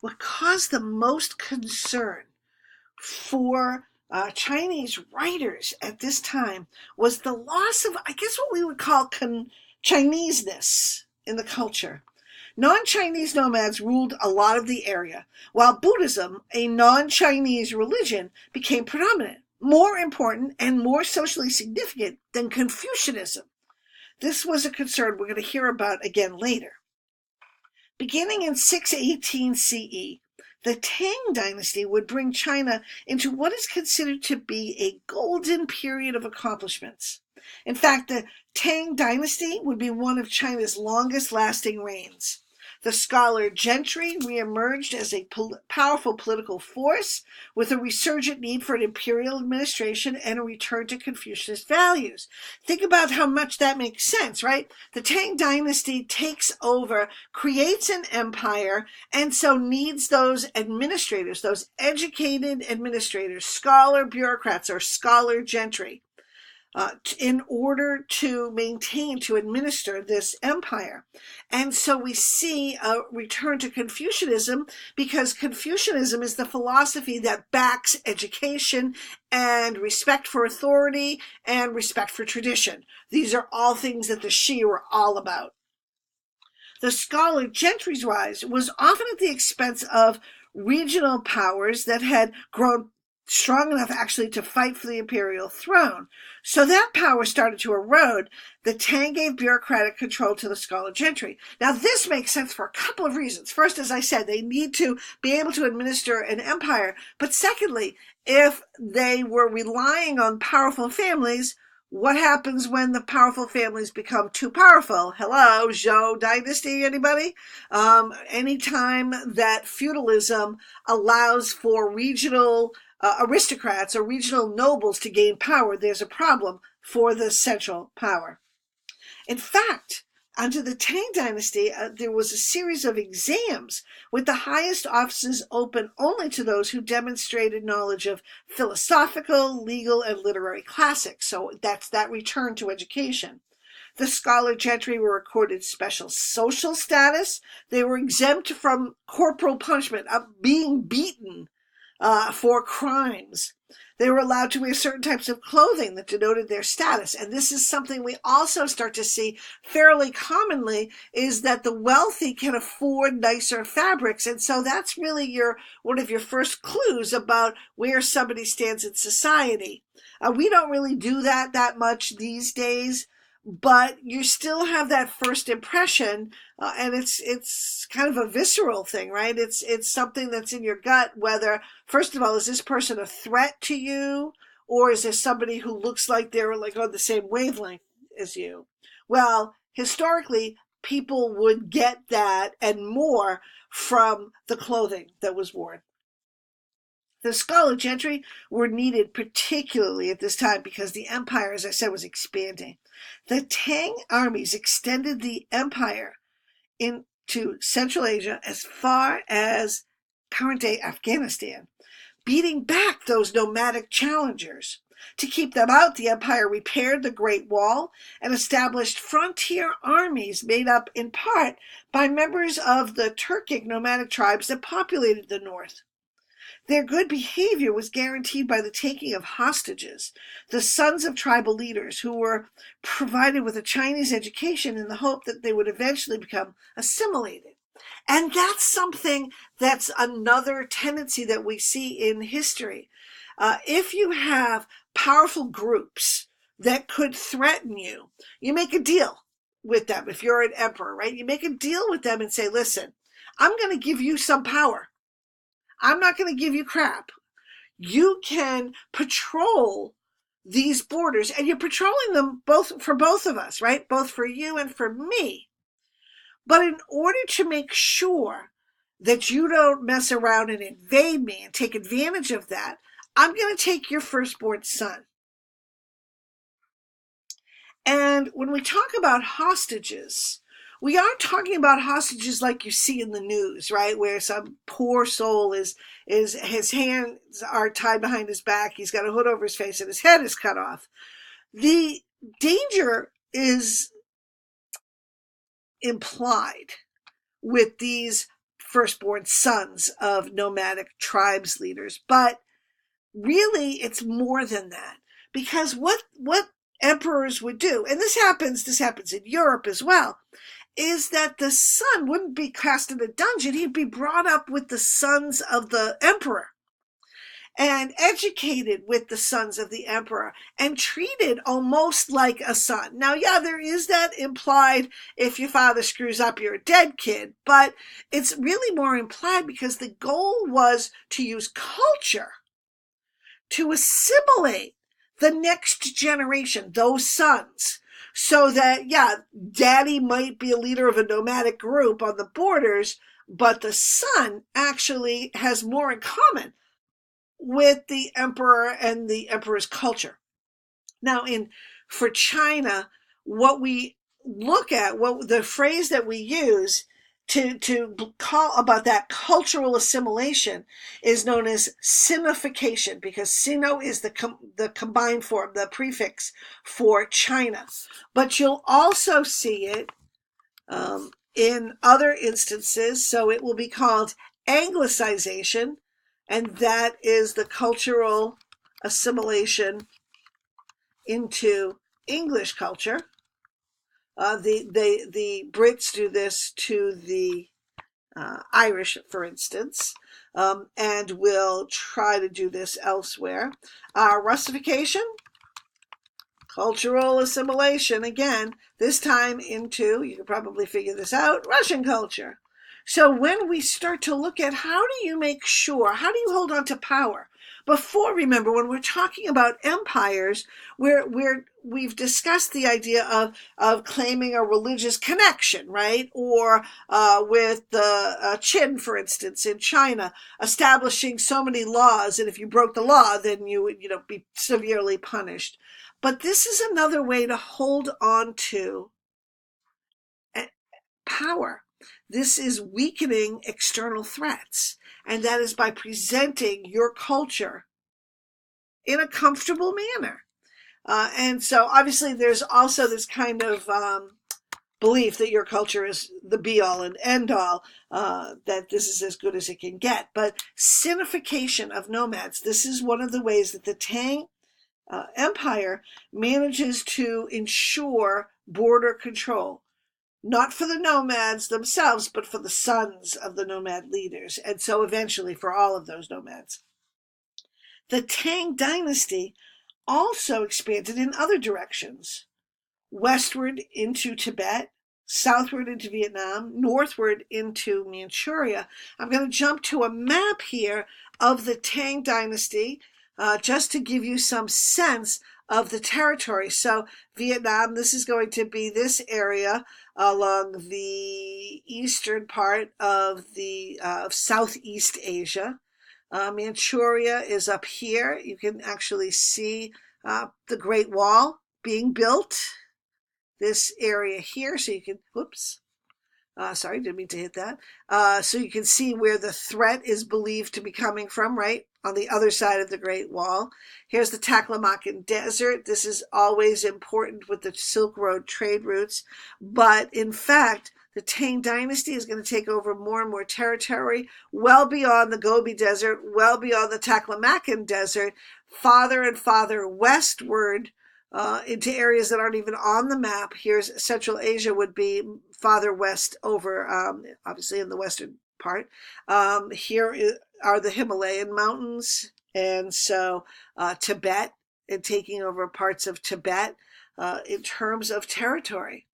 what caused the most concern for Chinese writers at this time was the loss of, I guess, what we would call Chineseness in the culture. Non-Chinese nomads ruled a lot of the area, while Buddhism, a non-Chinese religion, became predominant, more important and more socially significant than Confucianism. This was a concern we're going to hear about again later. Beginning in 618 CE, the Tang dynasty would bring China into what is considered to be a golden period of accomplishments. In fact, the Tang dynasty would be one of China's longest lasting reigns. The scholar gentry reemerged as a powerful political force with a resurgent need for an imperial administration and a return to Confucius values. Think about how much that makes sense, right? The Tang dynasty takes over, creates an empire, and so needs those administrators, those educated administrators, scholar bureaucrats or scholar gentry, in order to maintain, to administer this empire. And so we see a return to Confucianism because Confucianism is the philosophy that backs education and respect for authority and respect for tradition. These are all things that the Shi were all about. The scholar gentry's rise was often at the expense of regional powers that had grown strong enough actually to fight for the imperial throne. So that power started to erode. The Tang gave bureaucratic control to the scholar gentry. Now this makes sense for a couple of reasons. First, as I said, they need to be able to administer an empire. But secondly, if they were relying on powerful families, what happens when the powerful families become too powerful? Hello, Zhou dynasty, anybody? Anytime that feudalism allows for regional aristocrats or regional nobles to gain power, there's a problem for the central power. In fact, under the Tang dynasty, there was a series of exams with the highest offices open only to those who demonstrated knowledge of philosophical, legal, and literary classics. So that's that return to education. The scholar gentry were accorded special social status. They were exempt from corporal punishment, of being beaten for crimes. They were allowed to wear certain types of clothing that denoted their status. And this is something we also start to see fairly commonly, is that the wealthy can afford nicer fabrics. And so that's really one of your first clues about where somebody stands in society. We don't really do that much these days, but you still have that first impression, and it's kind of a visceral thing, right? It's something that's in your gut, whether, first of all, is this person a threat to you, or is this somebody who looks like they're like on the same wavelength as you? Well, historically, people would get that and more from the clothing that was worn. The scholar gentry were needed particularly at this time because the empire, as I said, was expanding. The Tang armies extended the empire into Central Asia as far as current-day Afghanistan, beating back those nomadic challengers. To keep them out, the empire repaired the Great Wall and established frontier armies made up in part by members of the Turkic nomadic tribes that populated the north. Their good behavior was guaranteed by the taking of hostages, the sons of tribal leaders who were provided with a Chinese education in the hope that they would eventually become assimilated. And that's something that's another tendency that we see in history. If you have powerful groups that could threaten you, you make a deal with them. If you're an emperor, right? You make a deal with them and say, listen, I'm going to give you some power. I'm not going to give you crap. You can patrol these borders, and you're patrolling them both for both of us, right? Both for you and for me. But in order to make sure that you don't mess around and invade me and take advantage of that, I'm going to take your firstborn son. And when we talk about hostages, we aren't talking about hostages like you see in the news, right? Where some poor soul is his hands are tied behind his back, he's got a hood over his face, and his head is cut off. The danger is implied with these firstborn sons of nomadic tribes leaders. But really, it's more than that. Because what emperors would do, and this happens in Europe as well, is that the son wouldn't be cast in a dungeon. He'd be brought up with the sons of the emperor and educated with the sons of the emperor and treated almost like a son. Now, yeah, there is that implied, if your father screws up, you're a dead kid, but it's really more implied because the goal was to use culture to assimilate the next generation, those sons, so that, yeah, daddy might be a leader of a nomadic group on the borders, but the son actually has more in common with the emperor and the emperor's culture. Now, for China, what we look at, what the phrase that we use to call about that cultural assimilation is known as Sinification, because Sino is the combined form, the prefix for China. But you'll also see it in other instances, so it will be called Anglicization, and that is the cultural assimilation into English culture. The Brits do this to the Irish, for instance, and will try to do this elsewhere. Russification, cultural assimilation, again, this time into, you can probably figure this out, Russian culture. So when we start to look at how do you make sure, how do you hold on to power? Before, remember, when we're talking about empires, we've discussed the idea of claiming a religious connection, right? Or with the Qin, for instance, in China, establishing so many laws, and if you broke the law, then you would, be severely punished. But this is another way to hold on to power. This is weakening external threats, and that is by presenting your culture in a comfortable manner. And so obviously there's also this kind of belief that your culture is the be-all and end-all, that this is as good as it can get. But Sinification of nomads, this is one of the ways that the Tang Empire manages to ensure border control. Not for the nomads themselves, but for the sons of the nomad leaders, and so eventually for all of those nomads. The Tang dynasty also expanded in other directions, westward into Tibet, southward into Vietnam, northward into Manchuria. I'm going to jump to a map here of the Tang dynasty, just to give you some sense of the territory. So Vietnam, this is going to be this area along the eastern part of the Southeast Asia. Manchuria is up here. You can actually see the Great Wall being built. This area here, so you can, sorry, didn't mean to hit that. So you can see where the threat is believed to be coming from, right? On the other side of the Great Wall. Here's the Taklamakan Desert. This is always important with the Silk Road trade routes. But in fact, the Tang dynasty is going to take over more and more territory, well beyond the Gobi Desert, well beyond the Taklamakan Desert, farther and farther westward, into areas that aren't even on the map. Here's Central Asia would be farther west over, obviously in the western part. Here are the Himalayan mountains, and so Tibet, and taking over parts of Tibet in terms of territory.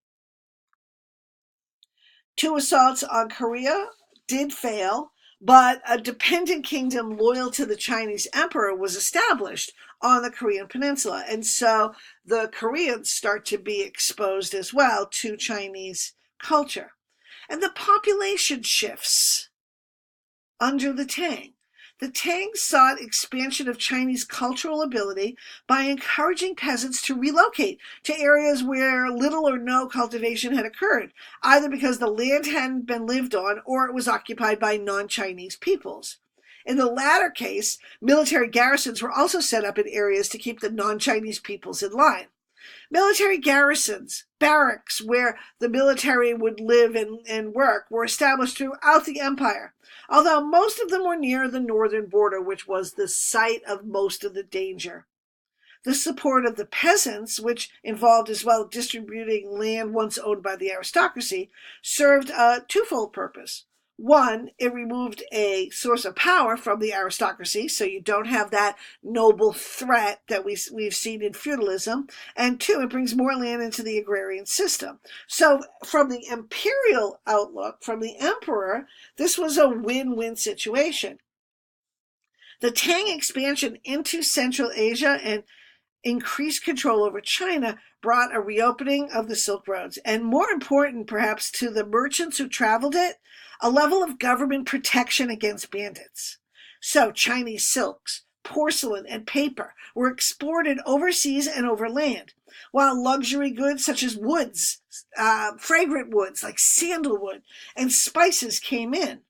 2 assaults on Korea did fail, but a dependent kingdom loyal to the Chinese emperor was established on the Korean peninsula. And so the Koreans start to be exposed as well to Chinese culture. And the population shifts under the Tang. The Tang sought expansion of Chinese cultural ability by encouraging peasants to relocate to areas where little or no cultivation had occurred, either because the land hadn't been lived on or it was occupied by non-Chinese peoples. In the latter case, military garrisons were also set up in areas to keep the non-Chinese peoples in line. Military garrisons, barracks where the military would live and work, were established throughout the empire, although most of them were near the northern border, which was the site of most of the danger. The support of the peasants, which involved as well distributing land once owned by the aristocracy, served a twofold purpose. One, it removed a source of power from the aristocracy, so you don't have that noble threat that we've seen in feudalism. And two, it brings more land into the agrarian system. So from the imperial outlook, from the emperor, this was a win-win situation. The Tang expansion into Central Asia and increased control over China brought a reopening of the Silk Roads, and more important perhaps to the merchants who traveled it, a level of government protection against bandits. So Chinese silks, porcelain, and paper were exported overseas and overland, while luxury goods such as woods, fragrant woods like sandalwood, and spices came in.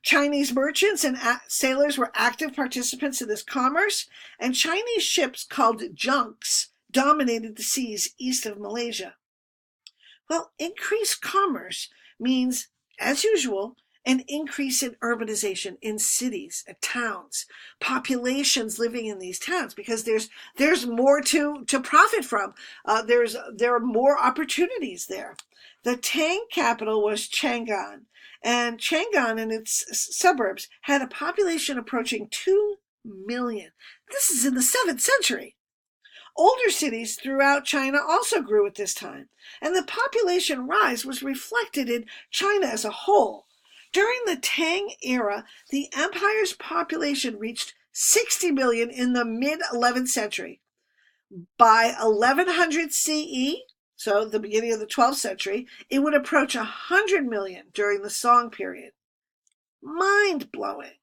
Chinese merchants and sailors were active participants in this commerce, and Chinese ships called junks dominated the seas east of Malaysia. Well, increased commerce means, as usual, an increase in urbanization in cities and towns, populations living in these towns, because there's more to profit from. There are more opportunities there. The Tang capital was Chang'an, and Chang'an and its suburbs had a population approaching 2 million. This is in the 7th century. Older cities throughout China also grew at this time, and the population rise was reflected in China as a whole. During the Tang era, the empire's population reached 60 million in the mid-11th century. By 1100 CE, so the beginning of the 12th century, it would approach 100 million during the Song period. Mind-blowing.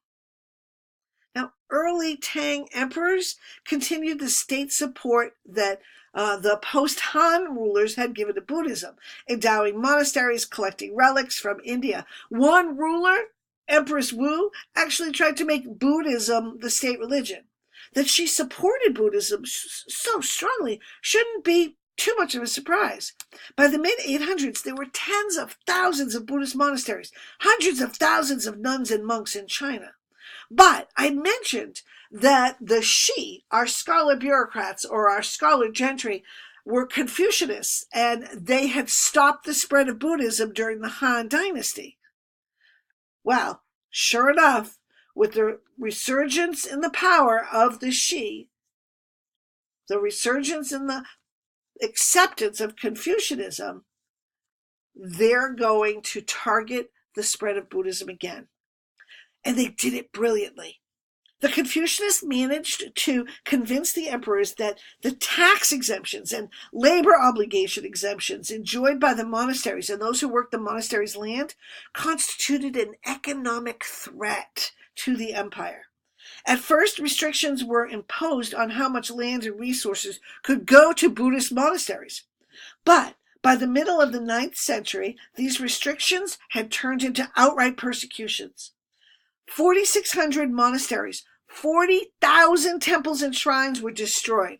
Now, early Tang emperors continued the state support that the post-Han rulers had given to Buddhism, endowing monasteries, collecting relics from India. One ruler, Empress Wu, actually tried to make Buddhism the state religion. That she supported Buddhism so strongly shouldn't be too much of a surprise. By the mid-800s, there were tens of thousands of Buddhist monasteries, hundreds of thousands of nuns and monks in China. But I mentioned that the Shi, our scholar bureaucrats or our scholar gentry, were Confucianists, and they had stopped the spread of Buddhism during the Han Dynasty. Well, sure enough, with the resurgence in the power of the Shi, the resurgence in the acceptance of Confucianism, they're going to target the spread of Buddhism again. And they did it brilliantly. The Confucianists managed to convince the emperors that the tax exemptions and labor obligation exemptions enjoyed by the monasteries and those who worked the monastery's land constituted an economic threat to the empire. At first, restrictions were imposed on how much land and resources could go to Buddhist monasteries. But by the middle of the 9th century, these restrictions had turned into outright persecutions. 4,600 monasteries, 40,000 temples and shrines were destroyed,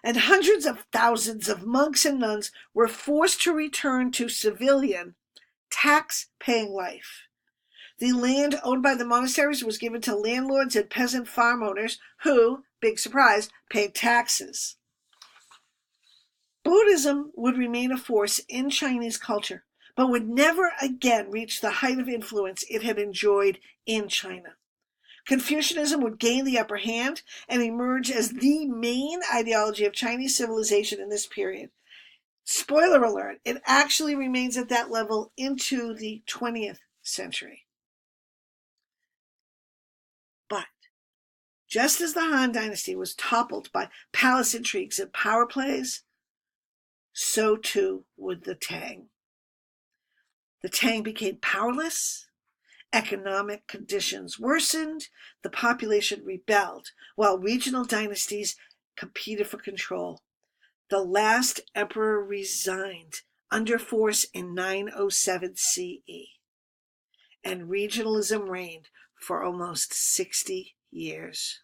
and hundreds of thousands of monks and nuns were forced to return to civilian, tax-paying life. The land owned by the monasteries was given to landlords and peasant farm owners who, big surprise, paid taxes. Buddhism would remain a force in Chinese culture, but would never again reach the height of influence it had enjoyed in China. Confucianism would gain the upper hand and emerge as the main ideology of Chinese civilization in this period. Spoiler alert, it actually remains at that level into the 20th century. But just as the Han Dynasty was toppled by palace intrigues and power plays, so too would the Tang. The Tang became powerless, economic conditions worsened, the population rebelled, while regional dynasties competed for control. The last emperor resigned under force in 907 CE, and regionalism reigned for almost 60 years.